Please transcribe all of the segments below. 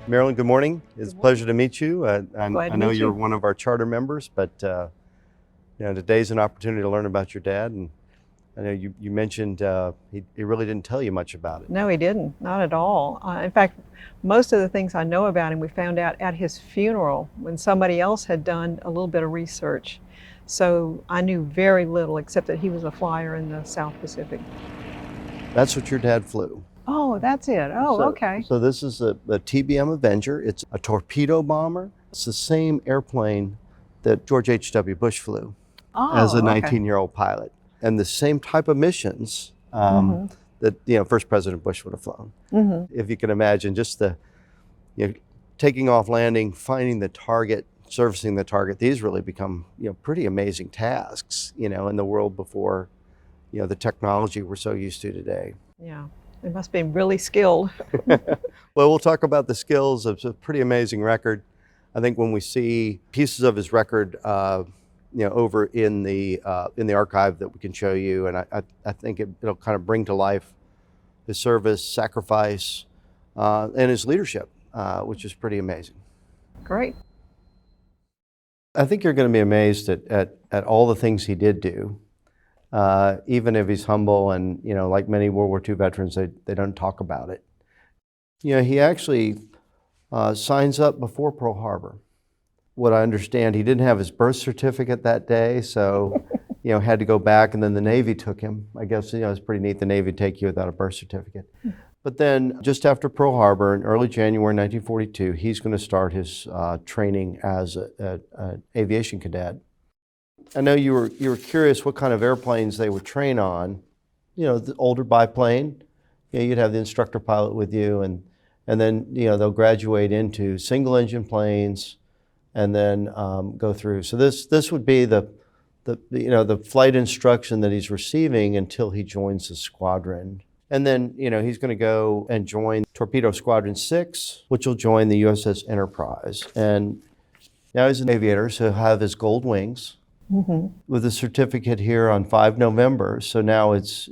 Marilyn, good morning. It's a pleasure to meet you. I know meet you're you. one of our charter members, but today's an opportunity to learn about your dad. And I know you mentioned he really didn't tell you much about it. No, he didn't, not at all. In fact, most of the things I know about him, we found out at his funeral when somebody else had done a little bit of research. So I knew very little except that he was a flyer in the South Pacific. That's what your dad flew. Oh, that's it. Oh, okay. So this is a TBM Avenger. It's a torpedo bomber. It's the same airplane that George H.W. Bush flew as a okay. 19-year-old pilot. And the same type of missions that first President Bush would have flown. If you can imagine, just the taking off, landing, finding the target, servicing the target. These really become pretty amazing tasks in the world before the technology we're so used to today. Yeah, they must be really skilled. Well, we'll talk about the skills. It's a pretty amazing record. I think when we see pieces of his record over in the archive that we can show you, and I think it'll kind of bring to life his service, sacrifice, and his leadership, which is pretty amazing. Great. I think you're going to be amazed at all the things he did do, even if he's humble and like many World War II veterans, they don't talk about it. He actually signs up before Pearl Harbor. What I understand, he didn't have his birth certificate that day, so had to go back, and then the Navy took him. I guess it's pretty neat the Navy take you without a birth certificate. But then just after Pearl Harbor in early January 1942, he's going to start his training as an aviation cadet. I know you were curious what kind of airplanes they would train on. The older biplane. You'd have the instructor pilot with you, and then they'll graduate into single engine planes, and then go through. So this would be the flight instruction that he's receiving until he joins the squadron. And then he's going to go and join Torpedo Squadron 6, which will join the USS Enterprise. And now he's an aviator, so he'll have his gold wings with a certificate here on 5 November. So now it's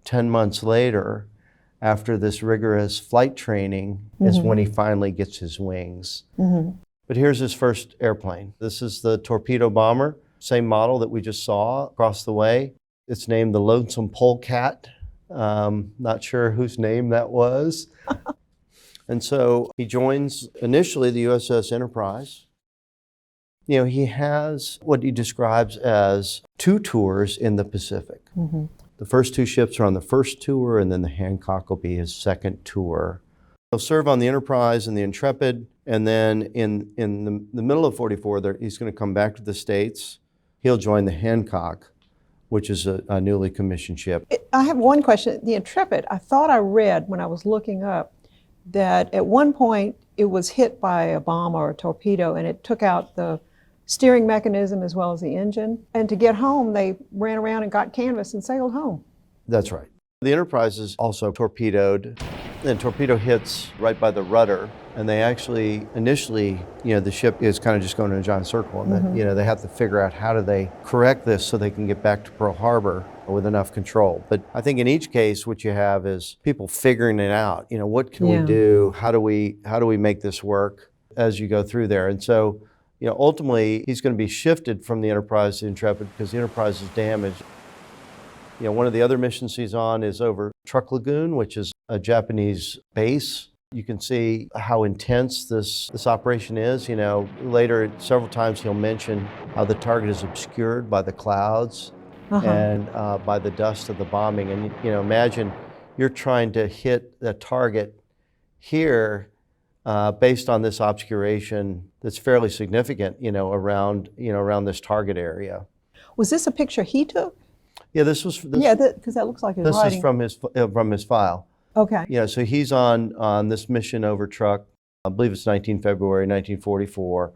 10 months later, after this rigorous flight training, is when he finally gets his wings. But here's his first airplane. This is the torpedo bomber, same model that we just saw across the way. It's named the Lonesome Polecat. Not sure whose name that was. And so he joins initially the USS Enterprise. He has what he describes as 2 tours in the Pacific. The first 2 ships are on the first tour, and then the Hancock will be his second tour. He'll serve on the Enterprise and the Intrepid, and then in the middle of 44, he's going to come back to the States. He'll join the Hancock, which is a newly commissioned ship. I have one question. The Intrepid, I thought I read when I was looking up that at one point it was hit by a bomb or a torpedo, and it took out the steering mechanism as well as the engine. And to get home, they ran around and got canvas and sailed home. That's right. The Enterprise is also torpedoed. The torpedo hits right by the rudder, and they actually, initially, the ship is kind of just going in a giant circle, and then, they have to figure out how do they correct this so they can get back to Pearl Harbor with enough control. But I think in each case, what you have is people figuring it out. What can we do? How do we make this work as you go through there? And so, ultimately, he's going to be shifted from the Enterprise to the Intrepid because the Enterprise is damaged. One of the other missions he's on is over Truk Lagoon, which is a Japanese base. You can see how intense this operation is. Later, several times he'll mention how the target is obscured by the clouds and by the dust of the bombing. And imagine you're trying to hit the target here based on this obscuration that's fairly significant, around this target area. Was this a picture he took? Yeah, this was. Because that looks like his writing. This is from his file. Okay. So he's on this mission over Truk. I believe it's 19 February 1944.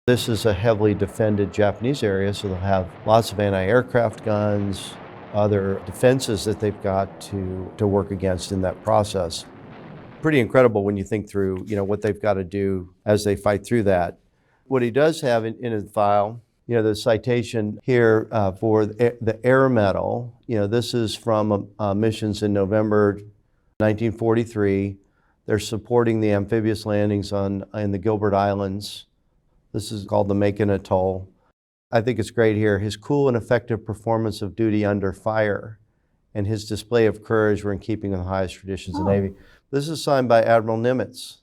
This is a heavily defended Japanese area, so they'll have lots of anti-aircraft guns, other defenses that they've got to work against in that process. Pretty incredible when you think through, what they've got to do as they fight through that. What he does have in his file, the citation here for the Air Medal, this is from missions in November 1943. They're supporting the amphibious landings in the Gilbert Islands. This is called the Macon Atoll. I think it's great here. His cool and effective performance of duty under fire and his display of courage were in keeping with the highest traditions of the Navy. This is signed by Admiral Nimitz,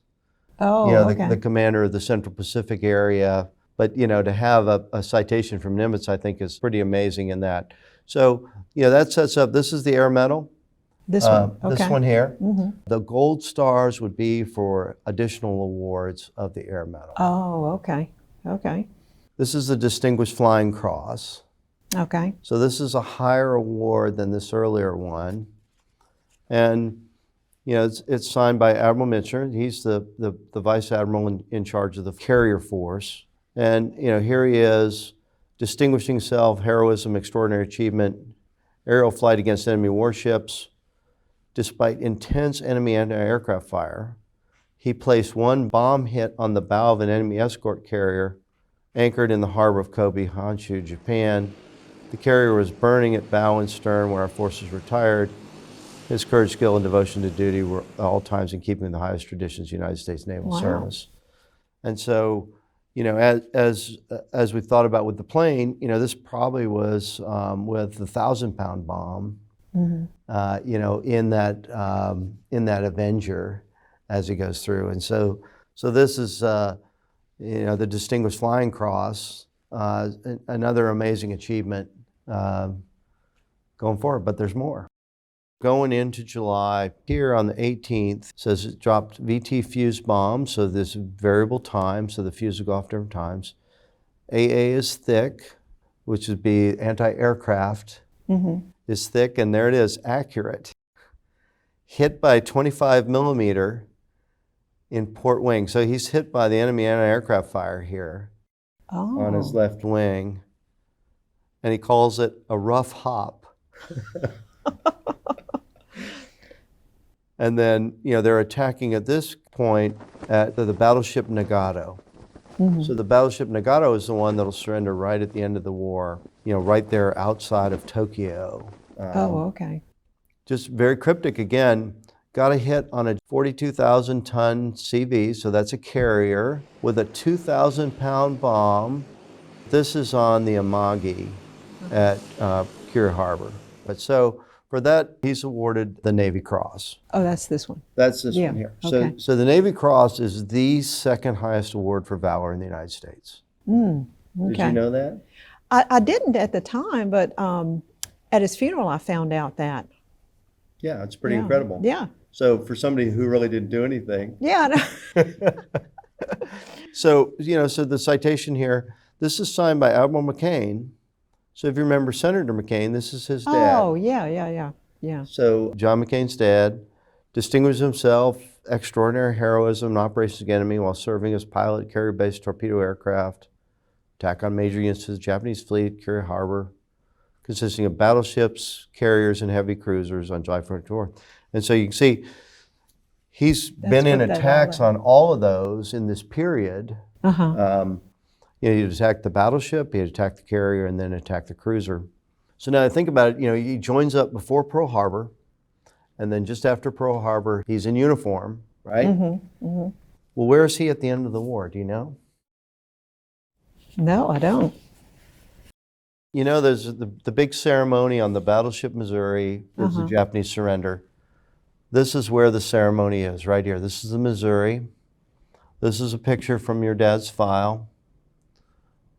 the commander of the Central Pacific area. But, to have a citation from Nimitz, I think, is pretty amazing in that. So, that sets up, this is the Air Medal. This one, okay. This one here. Mm-hmm. The gold stars would be for additional awards of the Air Medal. Oh, okay, okay. This is the Distinguished Flying Cross. Okay. So this is a higher award than this earlier one. And, it's signed by Admiral Mitcher. He's the Vice Admiral in charge of the carrier force. And, here he is, distinguishing himself, heroism, extraordinary achievement, aerial flight against enemy warships. Despite intense enemy anti-aircraft fire, he placed one bomb hit on the bow of an enemy escort carrier anchored in the harbor of Kobe, Honshu, Japan. The carrier was burning at bow and stern when our forces retired. His courage, skill, and devotion to duty were at all times in keeping with the highest traditions of the United States Naval Service. And so, as we thought about with the plane, this probably was with the 1,000-pound bomb. Mm-hmm. In that Avenger as he goes through. And so this is, the Distinguished Flying Cross, another amazing achievement going forward, but there's more. Going into July, here on the 18th, says it dropped VT fuse bombs, so there's variable time, so the fuse will go off different times. AA is thick, which would be anti-aircraft. Mm-hmm. Is thick, and there it is, accurate. Hit by 25 millimeter in port wing. So he's hit by the enemy anti-aircraft fire here on his left wing. And he calls it a rough hop. And then, they're attacking at this point at the battleship Nagato. Mm-hmm. So the battleship Nagato is the one that'll surrender right at the end of the war, right there outside of Tokyo. Okay. Just very cryptic again. Got a hit on a 42,000-ton CV, so that's a carrier, with a 2,000-pound bomb. This is on the Amagi at Kure Harbor. But so for that, he's awarded the Navy Cross. Oh, that's this one. That's this one here. Okay. So the Navy Cross is the second highest award for valor in the United States. Okay. Did you know that? I didn't at the time, but at his funeral I found out that. Yeah, it's pretty incredible. Yeah. So for somebody who really didn't do anything. Yeah. So, so the citation here, this is signed by Admiral McCain. So if you remember Senator McCain, this is his dad. Oh, yeah. So John McCain's dad distinguished himself, extraordinary heroism in operations against enemy while serving as pilot carrier-based torpedo aircraft, attack on major units of the Japanese fleet, Kure Harbor, consisting of battleships, carriers, and heavy cruisers on July 24th. And so you can see he's been in attacks on all of those in this period. He attacked the battleship, he attacked the carrier, and then attacked the cruiser. So now think about it, he joins up before Pearl Harbor, and then just after Pearl Harbor, he's in uniform, right? Mm-hmm. Mm-hmm. Well, where is he at the end of the war? Do you know? No, I don't. There's the big ceremony on the battleship Missouri. There's the Japanese surrender. This is where the ceremony is, right here. This is the Missouri. This is a picture from your dad's file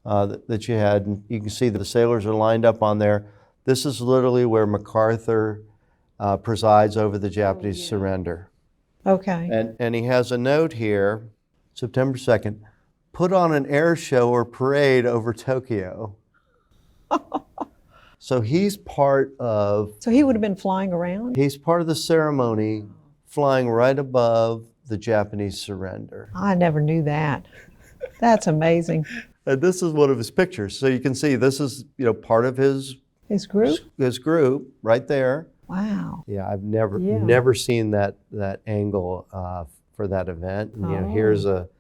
that you had. And you can see the sailors are lined up on there. This is literally where MacArthur presides over the Japanese surrender. Okay. And he has a note here, September 2nd, put on an air show or parade over Tokyo. So he's part of... So he would have been flying around? He's part of the ceremony, flying right above the Japanese surrender. I never knew that. That's amazing. And this is one of his pictures. So you can see this is, part of his group? His group right there. Wow. Yeah, I've never seen that angle for that event. And, here's a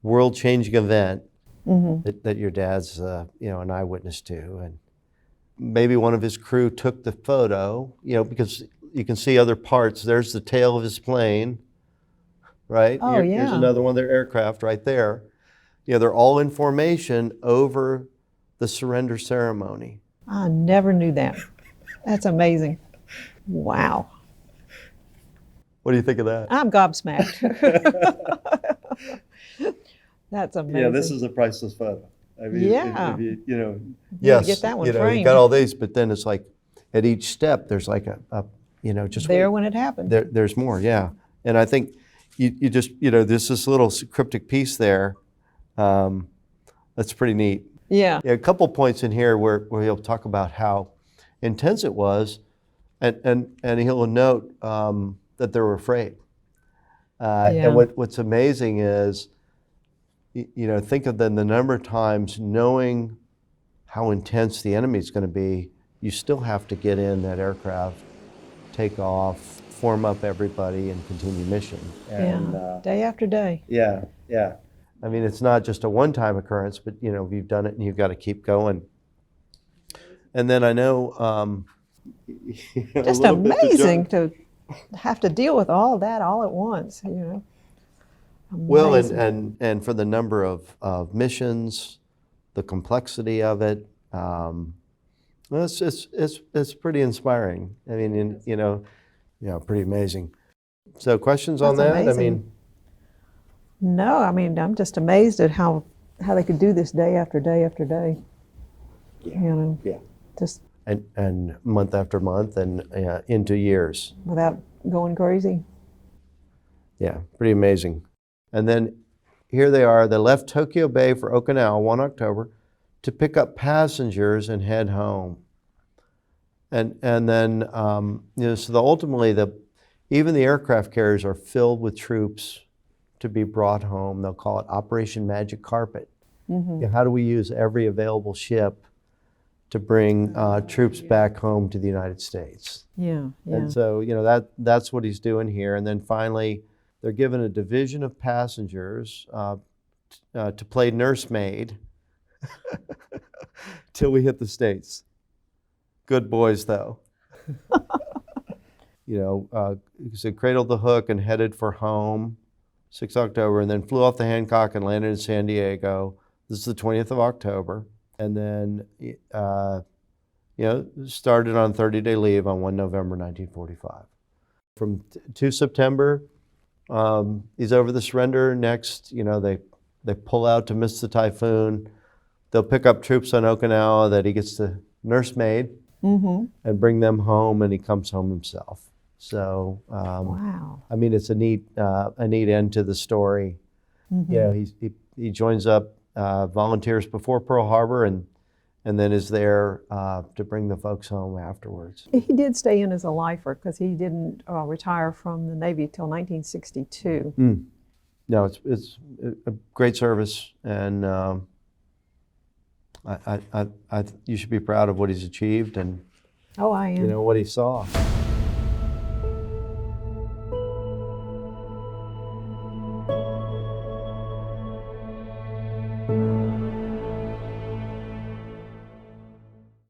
world-changing event that your dad's, an eyewitness to. And maybe one of his crew took the photo, because you can see other parts. There's the tail of his plane. right? Oh, Here's yeah. another one of their aircraft right there. You know, they're all in formation over the surrender ceremony. I never knew that. That's amazing. Wow. What do you think of that? I'm gobsmacked. That's amazing. Yeah, this is a priceless photo. I mean, Yeah. if you know, You yes, get that one you know, you framed. got all these, but then it's like at each step, there's like you know, just There wait. when it happened. There's more, yeah. And I think you just, you know, there's this little cryptic piece there. That's pretty neat. Yeah. Yeah, a couple points in here where he'll talk about how intense it was, and he'll note that they were afraid. Yeah. And what's amazing is, you know, think of the number of times knowing how intense the enemy is going to be, you still have to get in that aircraft, take off, form up everybody, and continue mission. And, Yeah. Day after day. yeah, yeah. I mean, it's not just a one-time occurrence, but you know, you've done it and you've got to keep going. And then I know, a Just little bit to amazing joke- to have to deal with all that all at once, you know. Well, Amazing. and for the number of missions, the complexity of it, well, it's pretty inspiring. I mean, you know, yeah, pretty amazing. So questions on That's that? amazing. I mean, No, I mean, I'm just amazed at how they could do this day after day after day. Yeah. You know, yeah. just And month after month and into years. without going crazy. Yeah, pretty amazing. And then here they are. They left Tokyo Bay for Okinawa 1 October to pick up passengers and head home. And then, you know, so ultimately, even the aircraft carriers are filled with troops to be brought home. They'll call it Operation Magic Carpet. Mm-hmm. You know, how do we use every available ship to bring troops back home to the United States? Yeah, yeah. And so, you know, that's what he's doing here. And then finally, they're given a division of passengers to play nursemaid till we hit the States. Good boys, though. You know, so cradled the hook and headed for home, 6 October, and then flew off the Hancock and landed in San Diego. This is the 20th of October. And then, you know, started on 30-day leave on 1 November 1945. From 2 September, he's over the surrender. Next, you know, they pull out to miss the typhoon. They'll pick up troops on Okinawa that he gets to nursemaid Mm-hmm. and bring them home, and he comes home himself. So, Wow. I mean, it's a neat end to the story. Mm-hmm. You know, he joins up, volunteers before Pearl Harbor, and then is there to bring the folks home afterwards. He did stay in as a lifer because he didn't retire from the Navy till 1962. No, it's a great service, and you should be proud of what he's achieved and Oh, I am. you know what he saw.